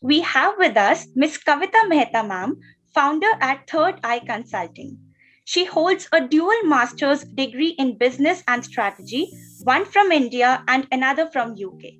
We have with us Ms. Kavitta Mehta, ma'am, founder at Third Eye Consulting. She holds a dual master's degree in business and strategy, one from India and another from UK.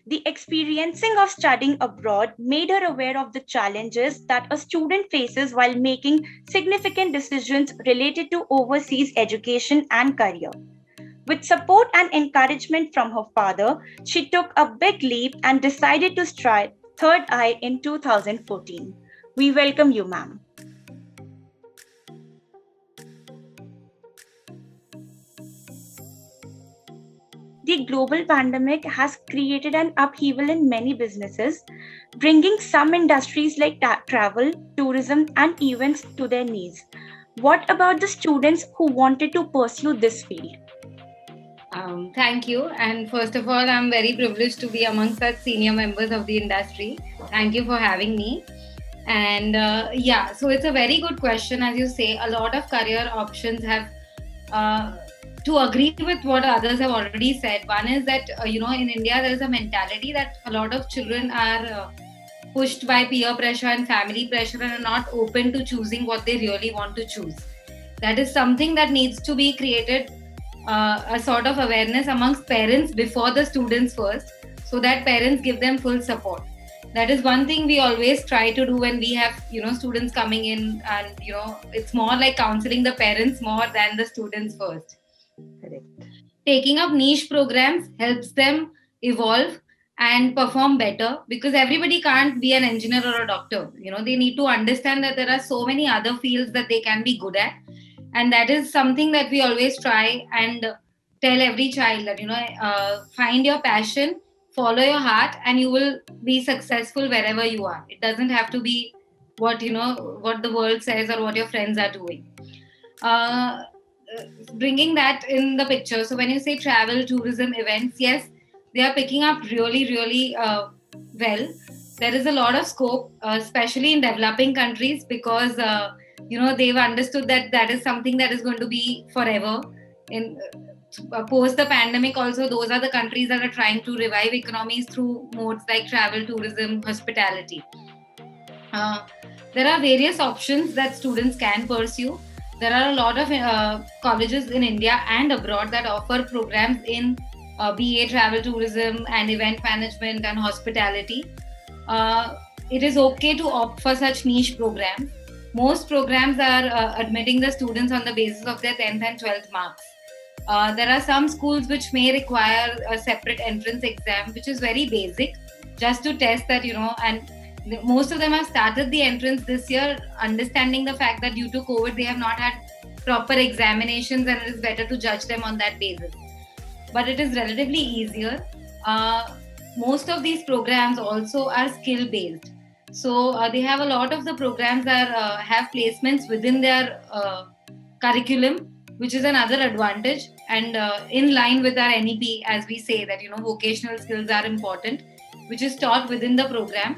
The experiencing of studying abroad made her aware of the challenges that a student faces while making significant decisions related to overseas education and career. With support and encouragement from her father, she took a big leap and decided to try Third Eye in 2014. We welcome you, ma'am. The global pandemic has created an upheaval in many businesses, bringing some industries like travel, tourism, and events to their knees. What about the students who wanted to pursue this field? Thank you. And first of all, I'm very privileged to be amongst such senior members of the industry. Thank you for having me. And so it's a very good question. As you say, a lot of career options have, to agree with what others have already said. One is that, in India, there is a mentality that a lot of children are pushed by peer pressure and family pressure and are not open to choosing what they really want to choose. That is something that needs to be created, a sort of awareness amongst parents before the students first, so that parents give them full support. That is one thing we always try to do when we have students coming in, and it's more like counseling the parents more than the students first. Correct. Taking up niche programs helps them evolve and perform better, because everybody can't be an engineer or a doctor. They need to understand that there are so many other fields that they can be good at, and that is something that we always try and tell every child that find your passion, follow your heart, and you will be successful wherever you are. It doesn't have to be what what the world says or what your friends are doing. uh, Bringing that in the picture, so when you say travel, tourism, events, yes, they are picking up really well. There is a lot of scope, especially in developing countries, because they've understood that that is something that is going to be forever. In post the pandemic also, those are the countries that are trying to revive economies through modes like travel, tourism, hospitality. uh, there are various options that students can pursue. There are a lot of colleges in India and abroad that offer programs in BA travel, tourism, and event management and hospitality. Uh, it is okay to opt for such niche programs. Most programs are admitting the students on the basis of their 10th and 12th marks. There are some schools which may require a separate entrance exam, which is very basic, just to test that, and most of them have started the entrance this year, understanding the fact that due to COVID, they have not had proper examinations, and it is better to judge them on that basis. But it is relatively easier. Most of these programs also are skill based. So they have a lot of the programs that have placements within their curriculum, which is another advantage, and in line with our NEP, as we say that vocational skills are important, which is taught within the program.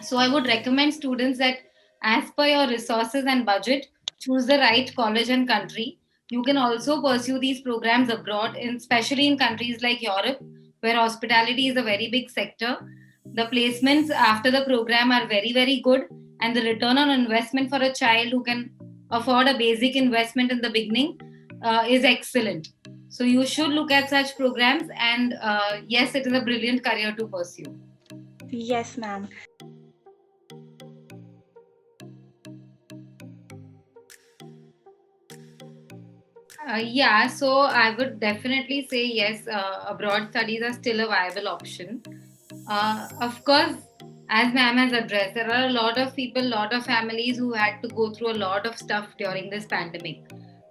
So I would recommend students that, as per your resources and budget, choose the right college and country. You can also pursue these programs abroad, especially in countries like Europe, where hospitality is a very big sector. The placements after the program are very good, and the return on investment for a child who can afford a basic investment in the beginning is excellent. So you should look at such programs, and yes, it is a brilliant career to pursue. Yes, ma'am. So I would definitely say yes, abroad studies are still a viable option. Of course, as ma'am has addressed, there are a lot of people, a lot of families who had to go through a lot of stuff during this pandemic.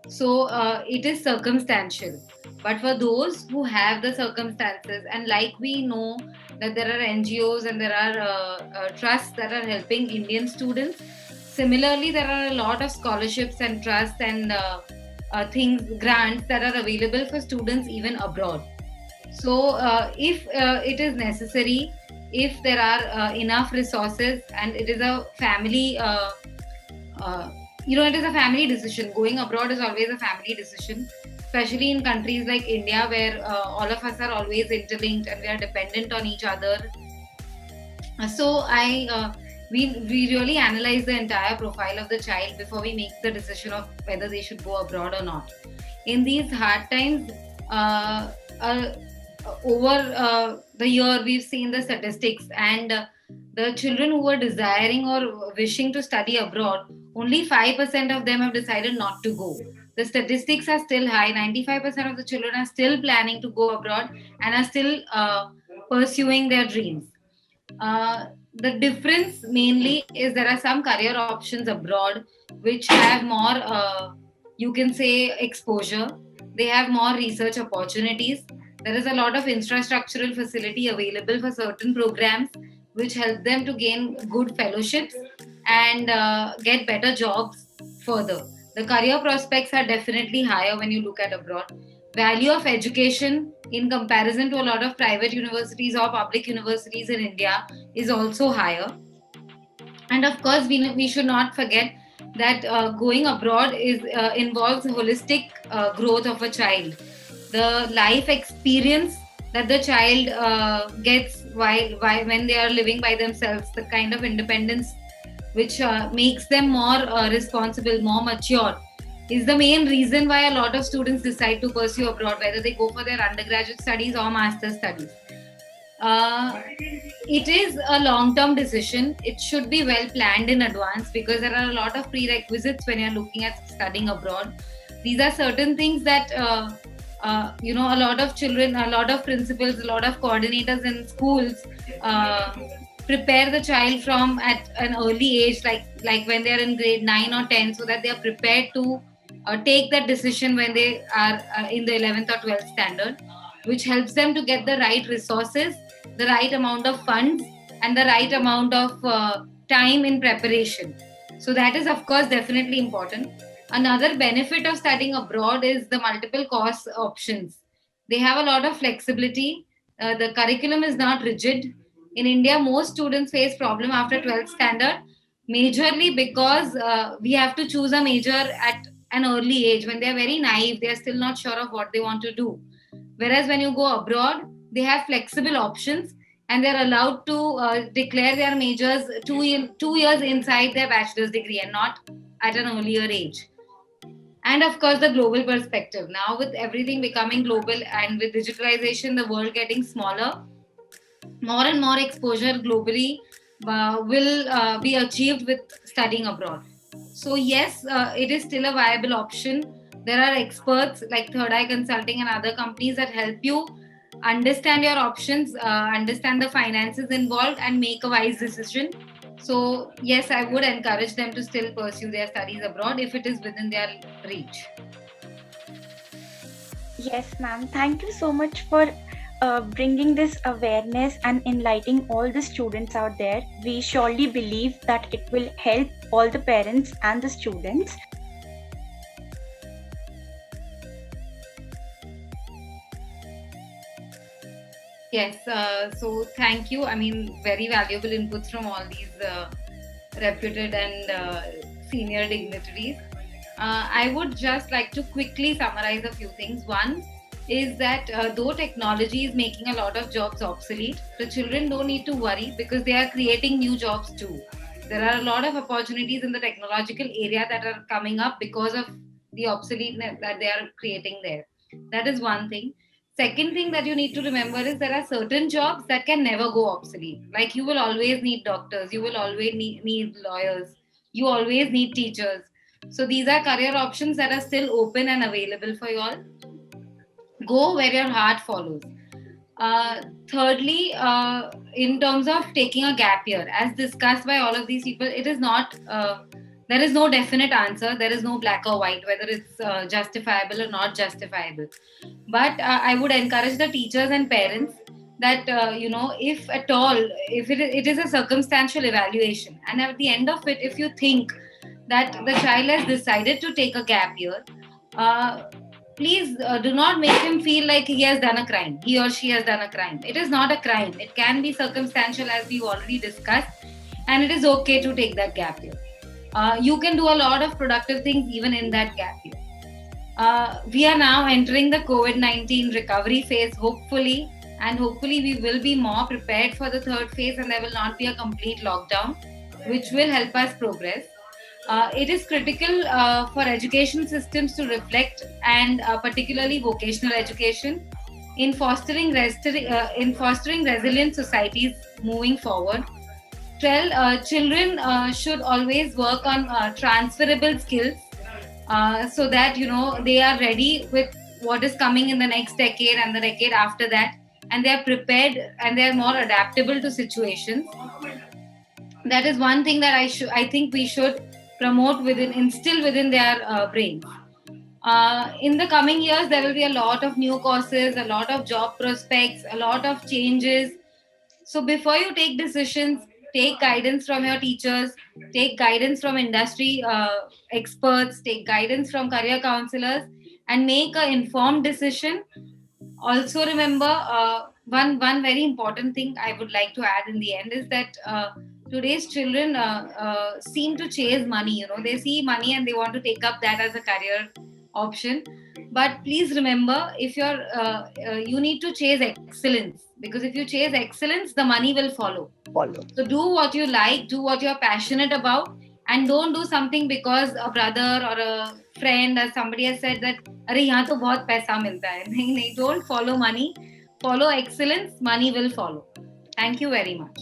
So it is circumstantial. But for those who have the circumstances, and like we know that there are NGOs and there are trusts that are helping Indian students, similarly, there are a lot of scholarships and trusts and things, grants that are available for students even abroad. So, if it is necessary, if there are enough resources, and it is a family, it is a family decision. Going abroad is always a family decision, especially in countries like India, where all of us are always interlinked and we are dependent on each other. We really analyze the entire profile of the child before we make the decision of whether they should go abroad or not. In these hard times, uh, uh, over the year, we've seen the statistics, and the children who were desiring or wishing to study abroad, only 5% of them have decided not to go. The statistics are still high. 95% of the children are still planning to go abroad and are still pursuing their dreams. The difference mainly is there are some career options abroad which have more, you can say, exposure. They have more research opportunities. There is a lot of infrastructural facility available for certain programs which help them to gain good fellowships and get better jobs further. The career prospects are definitely higher when you look at abroad. Value of education in comparison to a lot of private universities or public universities in India is also higher. And of course, we should not forget that going abroad involves holistic growth of a child. The life experience that the child gets while when they are living by themselves, the kind of independence which makes them more responsible, more mature, is the main reason why a lot of students decide to pursue abroad, whether they go for their undergraduate studies or master's studies. It is a long term decision. It should be well planned in advance because there are a lot of prerequisites when you're looking at studying abroad. These are certain things that a lot of children, a lot of principals, a lot of coordinators in schools prepare the child from at an early age, like when they are in grade 9 or 10, so that they are prepared to take that decision when they are in the 11th or 12th standard, which helps them to get the right resources, the right amount of funds, and the right amount of time in preparation. So that is, of course, definitely important. Another benefit of studying abroad is the multiple course options. They have a lot of flexibility. The curriculum is not rigid. In India, most students face problem after 12th standard, majorly because we have to choose a major at an early age. When they are very naive, they are still not sure of what they want to do. Whereas when you go abroad, they have flexible options and they're allowed to declare their majors 2 years inside their bachelor's degree and not at an earlier age. And of course, the global perspective. Now, with everything becoming global and with digitalization, the world getting smaller, more and more exposure globally will be achieved with studying abroad. So, yes, it is still a viable option. There are experts like Third Eye Consulting and other companies that help you understand your options, understand the finances involved, and make a wise decision. So, yes, I would encourage them to still pursue their studies abroad if it is within their reach. Yes, ma'am. Thank you so much for bringing this awareness and enlightening all the students out there. We surely believe that it will help all the parents and the students. Yes, so thank you. I mean, very valuable inputs from all these reputed and senior dignitaries. I would just like to quickly summarize a few things. One is that though technology is making a lot of jobs obsolete, the children don't need to worry because they are creating new jobs too. There are a lot of opportunities in the technological area that are coming up because of the obsoleteness that they are creating there. That is one thing. Second thing that you need to remember is there are certain jobs that can never go obsolete. Like you will always need doctors, you will always need lawyers, you always need teachers. So these are career options that are still open and available for you all. Go where your heart follows. Thirdly, in terms of taking a gap year, as discussed by all of these people, it is not. There is no definite answer. There is no black or white whether it's justifiable or not justifiable. But I would encourage the teachers and parents that if at all, if it is a circumstantial evaluation, and at the end of it, if you think that the child has decided to take a gap year, please do not make him feel like he has done a crime. He or she has done a crime. It is not a crime. It can be circumstantial, as we've already discussed, and it is okay to take that gap year. You can do a lot of productive things even in that gap year. We are now entering the COVID-19 recovery phase, hopefully. and hopefully we will be more prepared for the third phase, and there will not be a complete lockdown, which will help us progress. It is critical for education systems to reflect, and particularly vocational education, in fostering resilient societies moving forward. Children should always work on transferable skills, so that they are ready with what is coming in the next decade and the decade after that, and they are prepared and they are more adaptable to situations. That is one thing that I think we should instill within their brains. In the coming years, there will be a lot of new courses, a lot of job prospects, a lot of changes. So before you take decisions, take guidance from your teachers, take guidance from industry experts, take guidance from career counselors, and make an informed decision. Also remember, one very important thing I would like to add in the end is that today's children seem to chase money. They see money and they want to take up that as a career option. But please remember, if you need to chase excellence, because if you chase excellence, the money will follow. So do what you like, do what you're passionate about, and don't do something because a brother or a friend or somebody has said that अरे यहाँ तो बहुत पैसा मिलता है. नहीं नहीं, don't follow money, follow excellence, money will follow. Thank you very much.